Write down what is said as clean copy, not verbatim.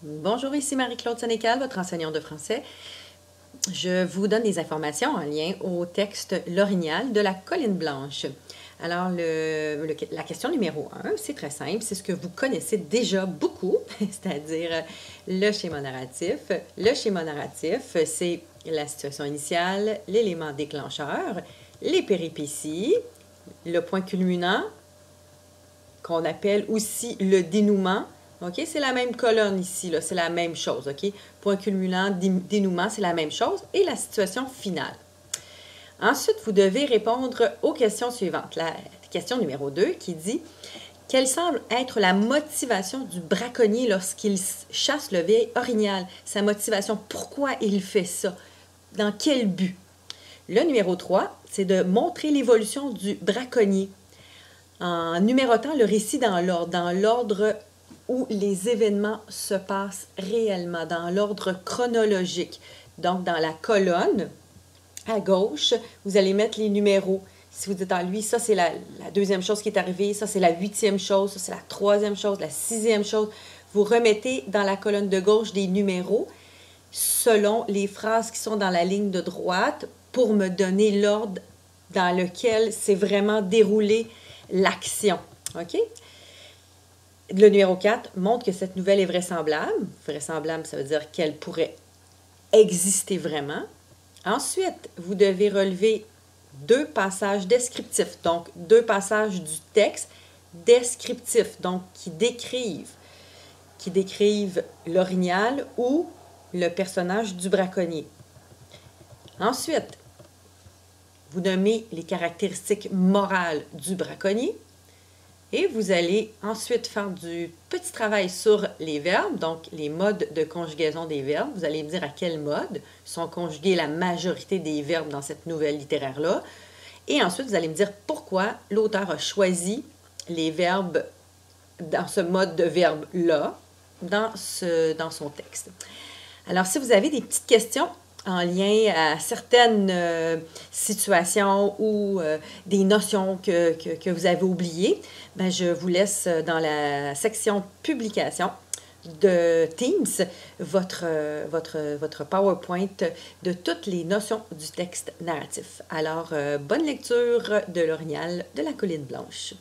Bonjour, ici Marie-Claude Sénécal, votre enseignante de français. Je vous donne des informations en lien au texte L'Orignal de la Colline Blanche. Alors, la question numéro 1, c'est très simple, c'est ce que vous connaissez déjà beaucoup, c'est-à-dire le schéma narratif. Le schéma narratif, c'est la situation initiale, l'élément déclencheur, les péripéties, le point culminant, qu'on appelle aussi le dénouement. OK? C'est la même colonne ici, c'est la même chose. OK? Point culminant, dénouement, c'est la même chose. Et la situation finale. Ensuite, vous devez répondre aux questions suivantes. La question numéro 2 qui dit « Quelle semble être la motivation du braconnier lorsqu'il chasse le vieil orignal? Sa motivation, pourquoi il fait ça? Dans quel but? » Le numéro 3, c'est de montrer l'évolution du braconnier en numérotant le récit dans l'ordre où les événements se passent réellement, dans l'ordre chronologique. Donc, dans la colonne, à gauche, vous allez mettre les numéros. Si vous dites, lui, ça, c'est la deuxième chose qui est arrivée, ça, c'est la 8e chose, ça, c'est la 3e chose, la 6e chose. Vous remettez dans la colonne de gauche des numéros selon les phrases qui sont dans la ligne de droite pour me donner l'ordre dans lequel c'est vraiment déroulé l'action. OK? Le numéro 4 montre que cette nouvelle est vraisemblable. Vraisemblable, ça veut dire qu'elle pourrait exister vraiment. Ensuite, vous devez relever 2 passages descriptifs, donc 2 passages du texte descriptifs, donc qui décrivent l'orignal ou le personnage du braconnier. Ensuite, vous nommez les caractéristiques morales du braconnier et vous allez ensuite faire du petit travail sur les verbes, donc les modes de conjugaison des verbes. Vous allez me dire à quel mode sont conjugués la majorité des verbes dans cette nouvelle littéraire-là. Et ensuite, vous allez me dire pourquoi l'auteur a choisi les verbes dans ce mode de verbe-là dans son texte. Alors, si vous avez des petites questions en lien à certaines situations ou des notions que vous avez oubliées, ben, je vous laisse dans la section publication de Teams votre PowerPoint de toutes les notions du texte narratif. Alors, bonne lecture de L'Orignal de la Colline Blanche.